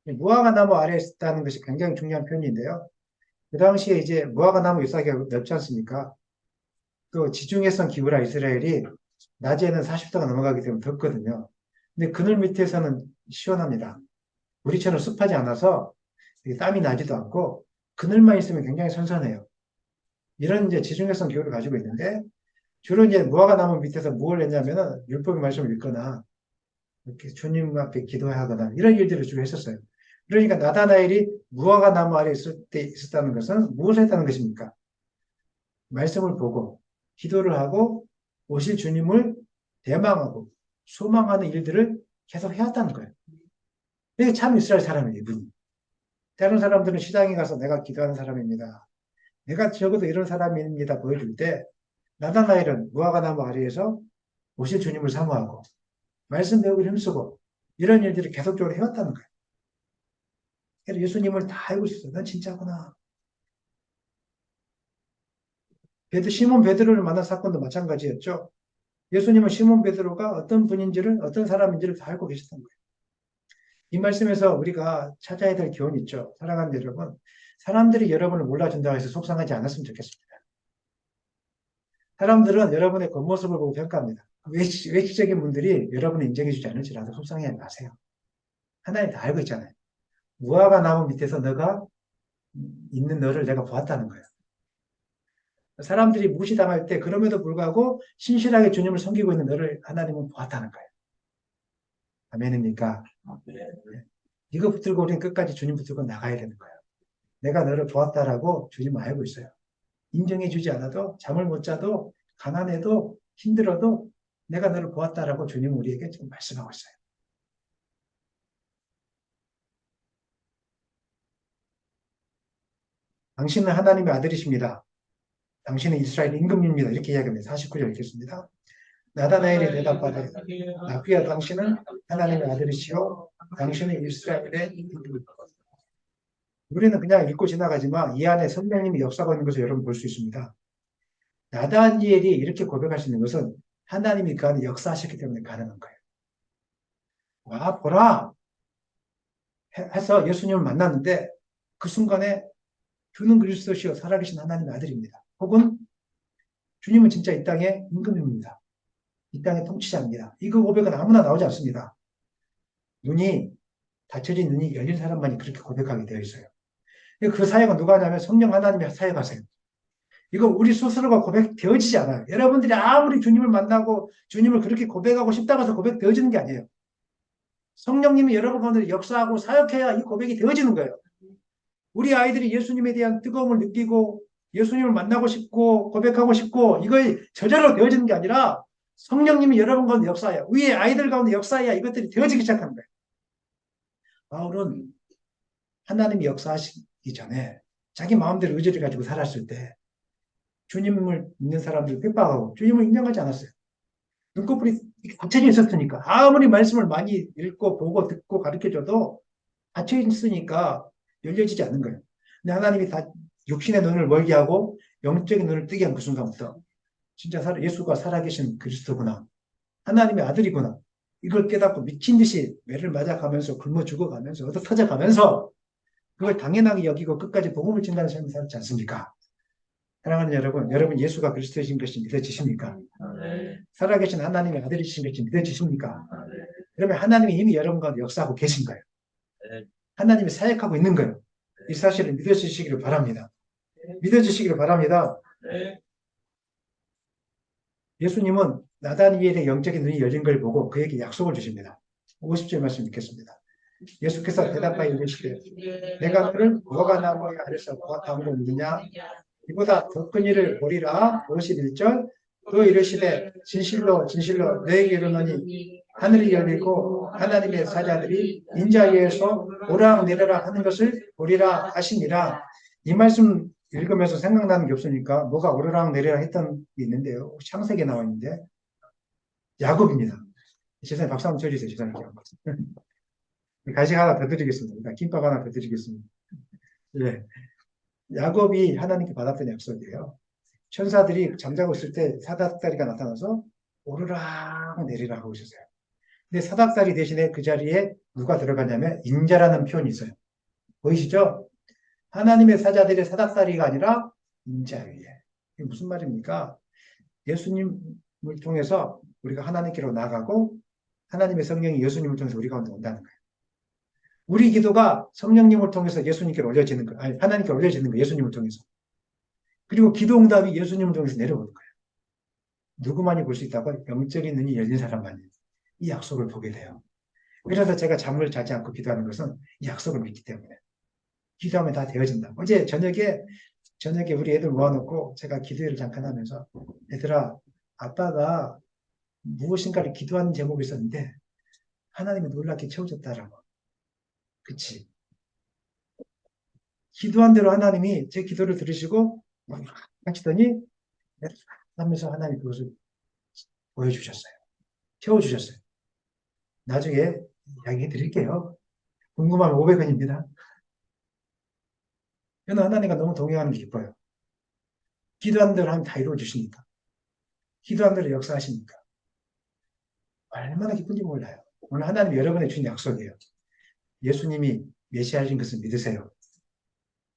무화과 나무 아래에 있다는 것이 굉장히 중요한 표현인데요. 그 당시에 이제 무화과 나무 잎사귀가 넓지 않습니까? 또 지중해성 기후라 이스라엘이 낮에는 40도가 넘어가기 때문에 덥거든요. 근데 그늘 밑에서는 시원합니다. 우리처럼 습하지 않아서 땀이 나지도 않고 그늘만 있으면 굉장히 선선해요. 이런 이제 지중해성 기후를 가지고 있는데 주로 이제 무화과 나무 밑에서 무엇을 했냐면은 율법의 말씀을 읽거나 이렇게 주님 앞에 기도하거나 이런 일들을 주로 했었어요. 그러니까 나다나엘이 무화과 나무 아래 있을 때 있었다는 것은 무엇을 했다는 것입니까? 말씀을 보고 기도를 하고 오실 주님을 대망하고 소망하는 일들을 계속 해왔다는 거예요. 이게 참 이스라엘 사람이에요, 이분이. 다른 사람들은 시장에 가서 내가 기도하는 사람입니다. 내가 적어도 이런 사람입니다. 보여줄 때, 나다나엘은 무화과나무 아래에서 오실 주님을 사모하고, 말씀 배우기 힘쓰고, 이런 일들을 계속적으로 해왔다는 거예요. 그래서 예수님을 다 알고 있었어요. 난 진짜구나. 시몬 베드로를 만난 사건도 마찬가지였죠. 예수님은 시몬 베드로가 어떤 분인지를, 어떤 사람인지를 다 알고 계셨던 거예요. 이 말씀에서 우리가 찾아야 될 교훈이 있죠. 사랑하는 여러분, 사람들이 여러분을 몰라준다고 해서 속상하지 않았으면 좋겠습니다. 사람들은 여러분의 겉모습을 보고 평가합니다. 외식적인 분들이 여러분을 인정해주지 않을지라도 속상해하지 마세요. 하나님 다 알고 있잖아요. 무화과 나무 밑에서 너가 있는 너를 내가 보았다는 거예요. 사람들이 무시당할 때 그럼에도 불구하고 신실하게 주님을 섬기고 있는 너를 하나님은 보았다는 거예요. 아멘입니까? 네. 이거 붙들고 우리는 끝까지 주님 붙들고 나가야 되는 거예요. 내가 너를 보았다라고 주님은 알고 있어요. 인정해주지 않아도 잠을 못 자도 가난해도 힘들어도 내가 너를 보았다라고 주님은 우리에게 지금 말씀하고 있어요. 당신은 하나님의 아들이십니다. 당신은 이스라엘 임금입니다. 이렇게 이야기합니다. 49절 읽겠습니다. 나다나엘이 대답하되 라피야 당신은 하나님의 아들이시요 당신은 이스라엘의 임금입니다. 우리는 그냥 읽고 지나가지만 이 안에 성령님이 역사하고 있는 것을 여러분 볼 수 있습니다. 나다니엘이 이렇게 고백할 수 있는 것은 하나님이 그 안에 역사하셨기 때문에 가능한 거예요. 와 보라 해서 예수님을 만났는데 그 순간에 주는 그리스도시요 살아계신 하나님의 아들입니다. 혹은 주님은 진짜 이 땅의 임금입니다. 이 땅의 통치자입니다. 이 고백은 아무나 나오지 않습니다. 닫혀진 눈이 열린 사람만이 그렇게 고백하게 되어 있어요. 그 사역은 누가 하냐면 성령 하나님이 사역하세요. 이거 우리 스스로가 고백되어지지 않아요. 여러분들이 아무리 주님을 만나고 주님을 그렇게 고백하고 싶다고 해서 고백되어지는 게 아니에요. 성령님이 여러분 가운데 역사하고 사역해야 이 고백이 되어지는 거예요. 우리 아이들이 예수님에 대한 뜨거움을 느끼고 예수님을 만나고 싶고 고백하고 싶고 이거에 저절로 되어지는 게 아니라 성령님이 여러분 가운데 역사해야 위에 아이들 가운데 역사해야 이것들이 되어지기 시작하는 거예요. 바울은 하나님이 역사하시기 전에 자기 마음대로 의지를 가지고 살았을 때 주님을 믿는 사람들을 핍박하고 주님을 인정하지 않았어요. 눈꺼풀이 닫혀져 있었으니까 아무리 말씀을 많이 읽고 보고 듣고 가르쳐줘도 닫혀 있으니까 열려지지 않는 거예요. 근데 하나님이 다 육신의 눈을 멀게 하고 영적인 눈을 뜨게 한 그 순간부터 진짜 예수가 살아계신 그리스도구나. 하나님의 아들이구나. 이걸 깨닫고 미친 듯이 매를 맞아가면서 굶어 죽어가면서 얻어 터져가면서 그걸 당연하게 여기고 끝까지 복음을 전하는 삶을 살지 않습니까? 사랑하는 여러분, 여러분 예수가 그리스도이신 것이 믿어지십니까? 네. 살아계신 하나님의 아들이신 것이 믿어지십니까? 네. 그러면 하나님이 이미 여러분 가운데 역사하고 계신 거예요. 네. 하나님이 사역하고 있는 거예요. 이 사실을 믿어주시기를 바랍니다. 믿어주시기를 바랍니다. 네. 예수님은 나다니엘의 영적인 눈이 열린 걸 보고 그에게 약속을 주십니다. 50절 말씀 읽겠습니다. 예수께서 대답하여 이르시되 내가 너를 무화과 나무 아래서 보았다고 믿느냐? 이보다 더 큰 일을 보리라. 51절 또 이르시되 진실로 진실로 너에게 이르노니 하늘이 열리고 하나님의 사자들이 인자위에서 오락내리라 하는 것을 보리라 하시니라. 이 말씀 읽으면서 생각나는 게 없으니까 뭐가 오르락내리락 했던 게 있는데요. 창세기에 나와 있는데 야곱입니다. 세상에 박수 한번 쳐주세요. 세상에. 간식 하나 더 드리겠습니다. 김밥 하나 더 드리겠습니다. 예. 야곱이 하나님께 받았던 약속이에요. 천사들이 잠자고 있을 때 사닥다리가 나타나서 오르락 내리락 하고 있었어요. 근데 사닥다리 대신에 그 자리에 누가 들어가냐면 인자라는 표현이 있어요. 보이시죠? 하나님의 사자들의 사닥다리가 아니라 인자 위에. 이게 무슨 말입니까? 예수님을 통해서 우리가 하나님께로 나가고 하나님의 성령이 예수님을 통해서 우리 가운데 온다는 거예요. 우리 기도가 성령님을 통해서 예수님께 올려지는 거예요. 아니, 하나님께 올려지는 거예요. 예수님을 통해서. 그리고 기도 응답이 예수님을 통해서 내려오는 거예요. 누구만이 볼 수 있다고? 영적인 눈이 열린 사람만이 이 약속을 보게 돼요. 그래서 제가 잠을 자지 않고 기도하는 것은 이 약속을 믿기 때문에. 기도하면 다 되어진다. 어제 저녁에 우리 애들 모아놓고 제가 기도회를 잠깐 하면서 얘들아, 아빠가 무엇인가를 기도하는 제목이 있었는데 하나님이 놀랍게 채워줬다라고. 그치? 기도한 대로 하나님이 제 기도를 들으시고 막 하시더니 하면서 하나님 그것을 보여주셨어요. 채워주셨어요. 나중에 이야기해 드릴게요. 궁금하면 500원입니다. 저는 하나님과 너무 동행하는 게 기뻐요. 기도한 대로 하면 다 이루어주시니까. 기도한 대로 역사하시니까. 얼마나 기쁜지 몰라요. 오늘 하나님 여러분의 주신 약속이에요. 예수님이 메시아이신 것을 믿으세요.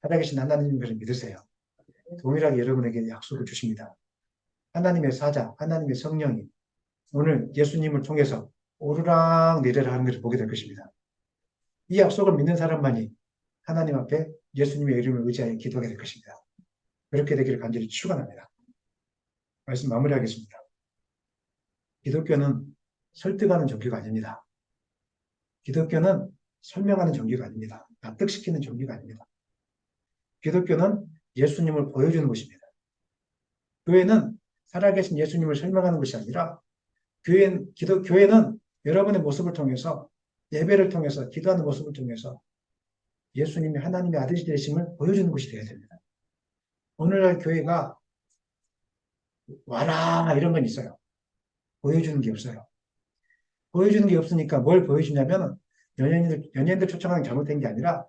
살아계신 하나님인 것을 믿으세요. 동일하게 여러분에게 약속을 주십니다. 하나님의 사자, 하나님의 성령이 오늘 예수님을 통해서 오르락 내리락 하는 것을 보게 될 것입니다. 이 약속을 믿는 사람만이 하나님 앞에 예수님의 이름을 의지하여 기도하게 될 것입니다. 그렇게 되기를 간절히 축원합니다. 말씀 마무리하겠습니다. 기독교는 설득하는 종교가 아닙니다. 기독교는 설명하는 종교가 아닙니다. 납득시키는 종교가 아닙니다. 기독교는 예수님을 보여주는 것입니다. 교회는 살아계신 예수님을 설명하는 것이 아니라 교회는 여러분의 모습을 통해서 예배를 통해서 기도하는 모습을 통해서 예수님이 하나님의 아들이 되심을 보여주는 것이 되어야 됩니다. 오늘날 교회가 와라 이런 건 있어요. 보여주는 게 없어요. 보여주는 게 없으니까 뭘 보여주냐면 연예인들 초청하는 게 잘못된 게 아니라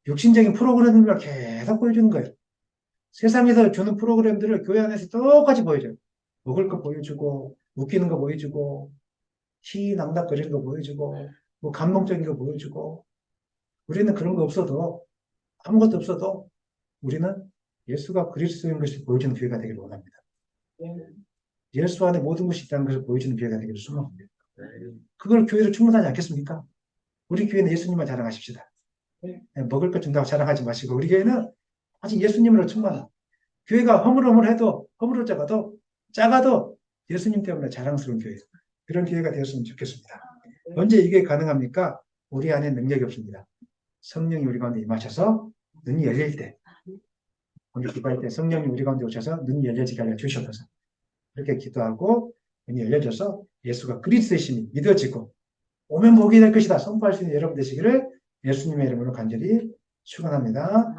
육신적인 프로그램을 계속 보여주는 거예요. 세상에서 주는 프로그램들을 교회 안에서 똑같이 보여줘요. 먹을 거 보여주고 웃기는 거 보여주고 희낙낙거리는 거 보여주고 뭐 감동적인 거 보여주고 우리는 그런 거 없어도 아무것도 없어도 우리는 예수가 그리스도인 것을 보여주는 교회가 되기를 원합니다. 예수 안에 모든 것이 있다는 것을 보여주는 교회가 되기를 소망합니다. 그걸 교회로 충분하지 않겠습니까? 우리 교회는 예수님만 자랑하십시다. 먹을 것 준다고 자랑하지 마시고 우리 교회는 아직 예수님으로 충만한 교회가 허물허물해도 작아도 예수님 때문에 자랑스러운 교회 그런 교회가 되었으면 좋겠습니다. 언제 이게 가능합니까? 우리 안에 능력이 없습니다. 성령이 우리 가운데 임하셔서 눈이 열릴 때 오늘 기도할 때 성령이 우리 가운데 오셔서 눈이 열려지게 하여 주시옵소서. 그렇게 기도하고 눈이 열려져서 예수가 그리스도이심이 믿어지고 오면 복이 될 것이다 선포할 수 있는 여러분 되시기를 예수님의 이름으로 간절히 축원합니다.